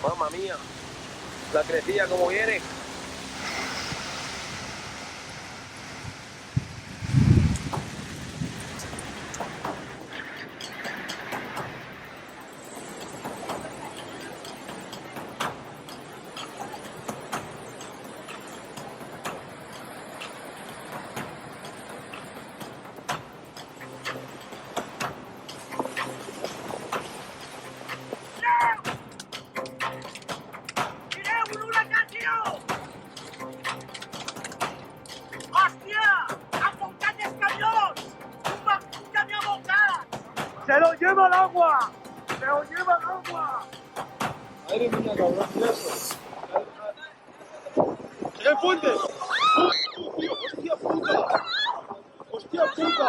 Mamma mía, la crecía como viene. ¡Se lo lleva el agua! ¡Se lo lleva el agua! ¡Madre mía, cabrón! ¡Mira el puente! ¡Hostia puta! ¡Hostia puta!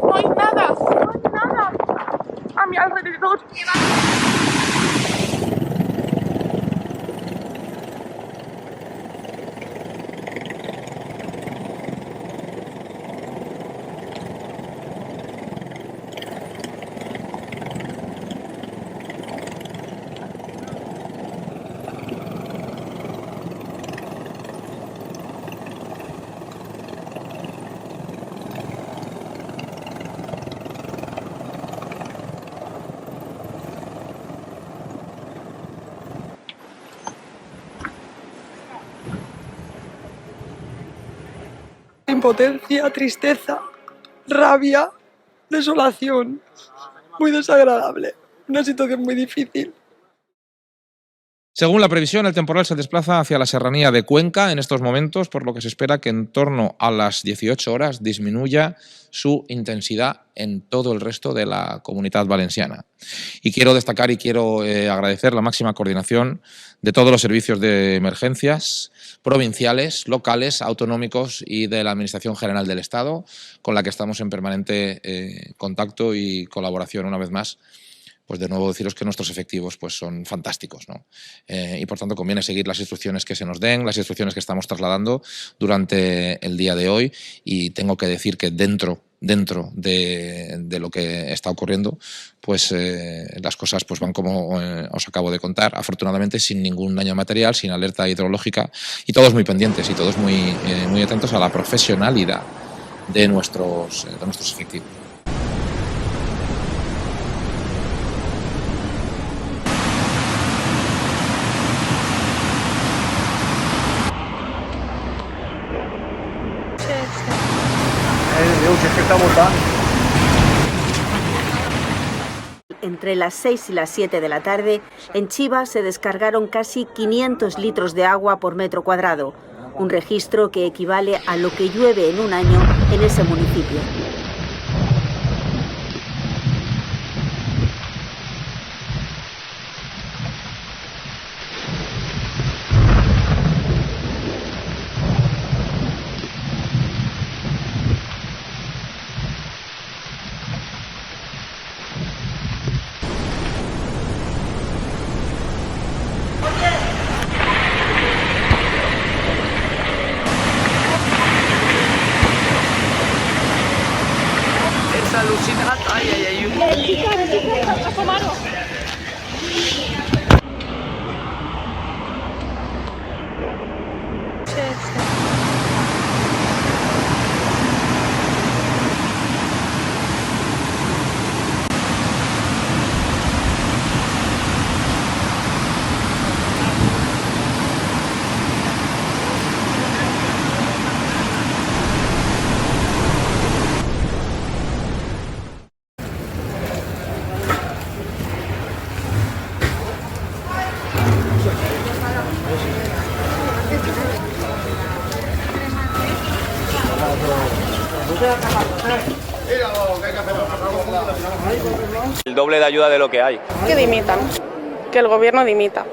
No hay nada, no hay nada a mi alrededor. Impotencia, tristeza, rabia, desolación, muy desagradable, una situación muy difícil. Según la previsión, el temporal se desplaza hacia la serranía de Cuenca en estos momentos, por lo que se espera que en torno a las 18 horas disminuya su intensidad en todo el resto de la Comunidad Valenciana. Y quiero destacar y quiero agradecer la máxima coordinación de todos los servicios de emergencias provinciales, locales, autonómicos y de la Administración General del Estado, con la que estamos en permanente contacto y colaboración una vez más. Pues de nuevo deciros que nuestros efectivos pues son fantásticos, ¿no? Y por tanto conviene seguir las instrucciones que se nos den, las instrucciones que estamos trasladando durante el día de hoy, y tengo que decir que dentro de lo que está ocurriendo, pues las cosas pues van como os acabo de contar, afortunadamente sin ningún daño material, sin alerta hidrológica, y todos muy pendientes y todos muy atentos a la profesionalidad de nuestros efectivos. Entre las 6 y las 7 de la tarde, en Chiva se descargaron casi 500 litros de agua por metro cuadrado, un registro que equivale a lo que llueve en un año en ese municipio. El doble de ayuda de lo que hay. Que dimitan, que el gobierno dimita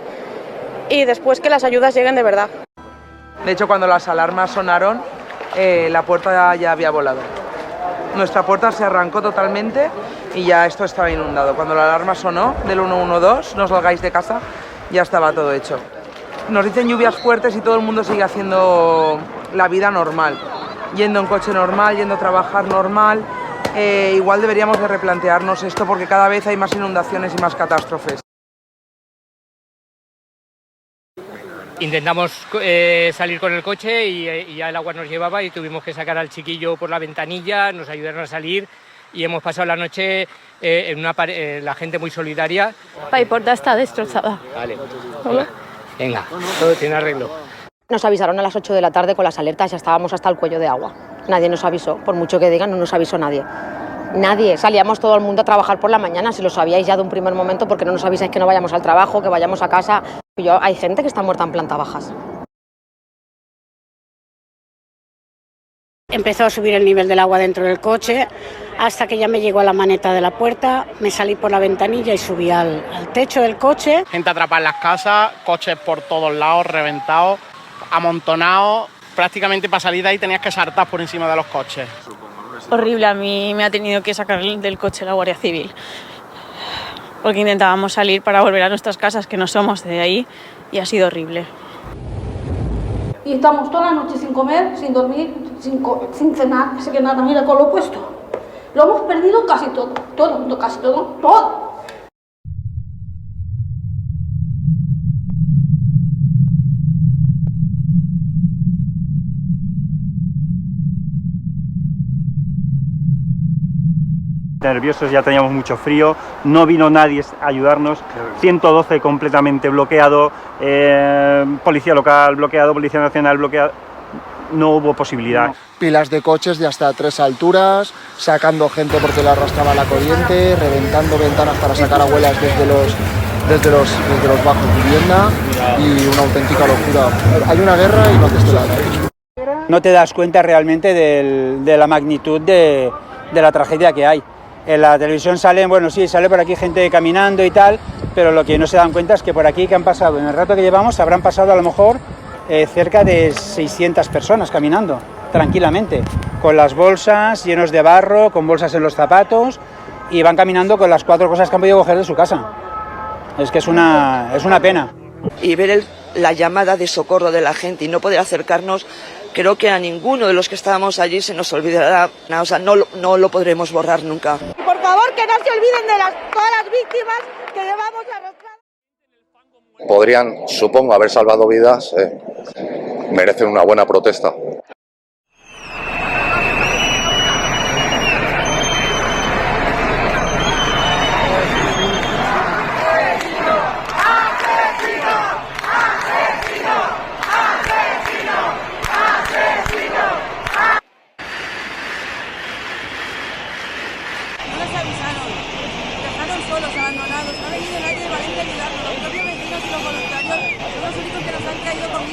y después que las ayudas lleguen de verdad. De hecho, cuando las alarmas sonaron, la puerta ya había volado. Nuestra puerta se arrancó totalmente y ya esto estaba inundado. Cuando la alarma sonó del 112, no salgáis de casa, ya estaba todo hecho. Nos dicen lluvias fuertes y todo el mundo sigue haciendo la vida normal. yendo en coche normal, yendo a trabajar normal. Igual deberíamos de replantearnos esto porque cada vez hay más inundaciones y más catástrofes. Intentamos salir con el coche y ya el agua nos llevaba y tuvimos que sacar al chiquillo por la ventanilla, nos ayudaron a salir y hemos pasado la noche en la gente muy solidaria. La puerta está destrozada. Vale. Hola. Venga, todo tiene arreglo. Nos avisaron a las 8 de la tarde con las alertas, ya estábamos hasta el cuello de agua. Nadie nos avisó, por mucho que digan, no nos avisó nadie. Nadie, salíamos todo el mundo a trabajar por la mañana, si lo sabíais ya de un primer momento, porque no nos avisáis que no vayamos al trabajo, que vayamos a casa. Hay gente que está muerta en planta bajas. Empezó a subir el nivel del agua dentro del coche, hasta que ya me llegó a la maneta de la puerta, me salí por la ventanilla y subí al techo del coche. Gente atrapada en las casas, coches por todos lados, reventados, amontonados. Prácticamente para salir de ahí tenías que saltar por encima de los coches. Horrible, a mí me ha tenido que sacar del coche la Guardia Civil, porque intentábamos salir para volver a nuestras casas, que no somos de ahí, y ha sido horrible. Y estamos toda la noche sin comer, sin dormir, sin cenar, así que nada, mira con lo puesto. Lo hemos perdido casi todo, casi todo. Nerviosos, ya teníamos mucho frío, no vino nadie a ayudarnos, 112 completamente bloqueado, policía local bloqueado, policía nacional bloqueado, no hubo posibilidad. Pilas de coches de hasta 3 alturas, sacando gente porque la arrastraba la corriente, reventando ventanas para sacar abuelas desde los bajos vivienda y una auténtica locura. Hay una guerra y no haces nada. No te das cuenta realmente de la magnitud de la tragedia que hay. En la televisión sale por aquí gente caminando y tal, pero lo que no se dan cuenta es que por aquí que han pasado, en el rato que llevamos, habrán pasado a lo mejor cerca de 600 personas caminando, tranquilamente, con las bolsas llenos de barro, con bolsas en los zapatos, y van caminando con las 4 cosas que han podido coger de su casa. Es que es una pena. Y ver la llamada de socorro de la gente y no poder acercarnos, creo que a ninguno de los que estábamos allí se nos olvidará, o sea, no lo podremos borrar nunca. Por favor, que no se olviden de todas las víctimas que llevamos arrojadas. Podrían, supongo, haber salvado vidas, merecen una buena protesta.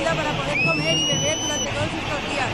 Para poder comer y beber durante todos estos días.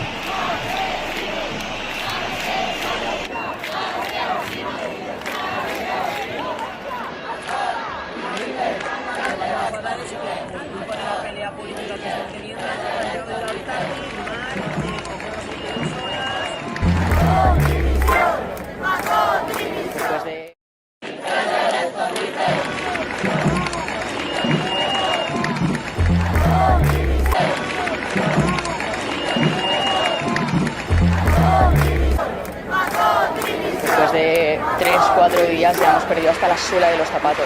Después de 3-4 días ya hemos perdido hasta la suela de los zapatos.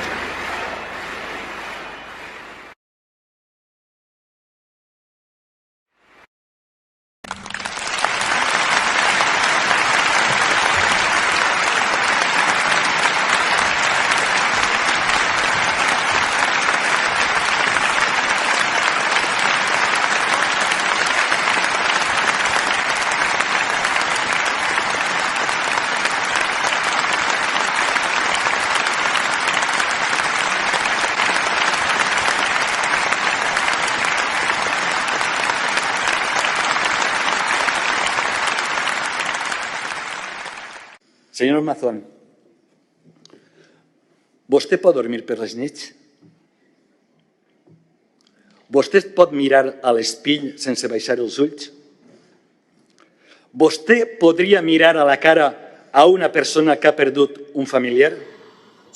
Senyor Mazón, vostè pot dormir per les nits? Vostè pot mirar a l'espill sense baixar els ulls? Vostè podria mirar a la cara a una persona que ha perdut un familiar?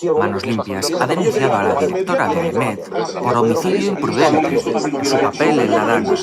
Manos Limpias ha denunciado a la directora de AEMET por homicidio imprudente y su papel en la alarma.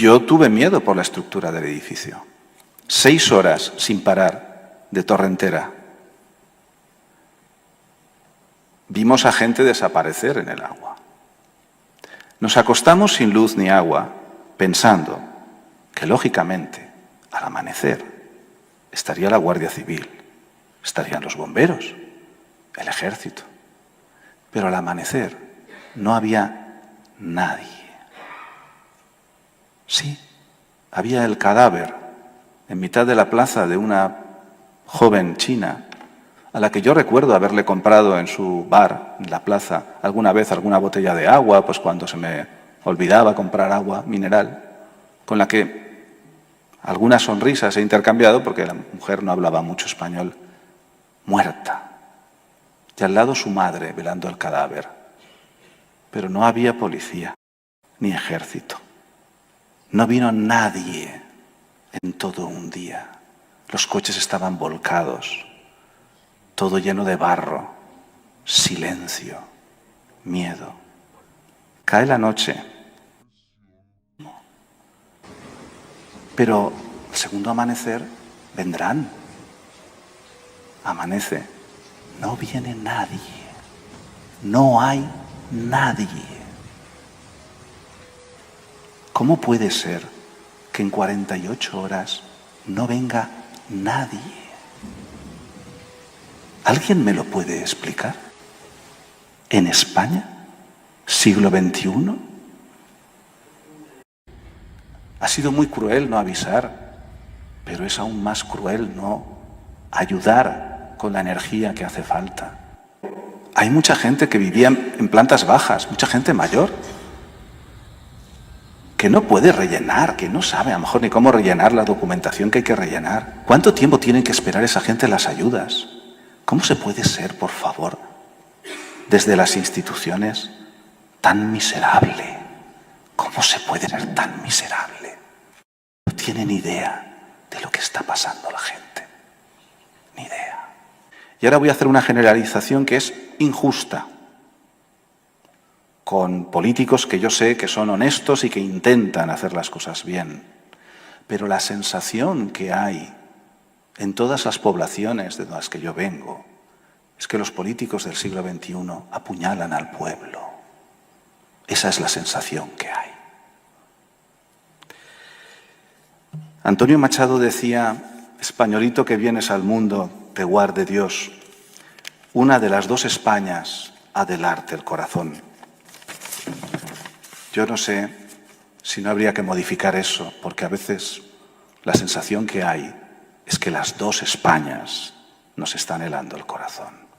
Yo tuve miedo por la estructura del edificio. 6 horas sin parar, de torrentera. Vimos a gente desaparecer en el agua. Nos acostamos sin luz ni agua, pensando que, lógicamente, al amanecer, estaría la Guardia Civil, estarían los bomberos, el ejército. Pero al amanecer no había nadie. Sí, había el cadáver en mitad de la plaza de una joven china a la que yo recuerdo haberle comprado en su bar, en la plaza, alguna vez alguna botella de agua, pues cuando se me olvidaba comprar agua mineral, con la que algunas sonrisas he intercambiado porque la mujer no hablaba mucho español, muerta. Y al lado su madre velando el cadáver. Pero no había policía ni ejército. No vino nadie en todo un día. Los coches estaban volcados, todo lleno de barro, silencio, miedo. Cae la noche, pero el segundo amanecer vendrán. Amanece, no viene nadie, no hay nadie. ¿Cómo puede ser que en 48 horas no venga nadie? ¿Alguien me lo puede explicar? ¿En España? ¿Siglo XXI? Ha sido muy cruel no avisar, pero es aún más cruel no ayudar con la energía que hace falta. Hay mucha gente que vivía en plantas bajas, mucha gente mayor, que no puede rellenar, que no sabe a lo mejor ni cómo rellenar la documentación que hay que rellenar. ¿Cuánto tiempo tienen que esperar esa gente las ayudas? ¿Cómo se puede ser, por favor, desde las instituciones, tan miserable? ¿Cómo se puede ser tan miserable? No tienen idea de lo que está pasando a la gente. Ni idea. Y ahora voy a hacer una generalización que es injusta, con políticos que yo sé que son honestos y que intentan hacer las cosas bien. Pero la sensación que hay en todas las poblaciones de las que yo vengo es que los políticos del siglo XXI apuñalan al pueblo. Esa es la sensación que hay. Antonio Machado decía: españolito que vienes al mundo, te guarde Dios. Una de las dos Españas ha de helarte el corazón. Yo no sé si no habría que modificar eso, porque a veces la sensación que hay es que las dos Españas nos están helando el corazón.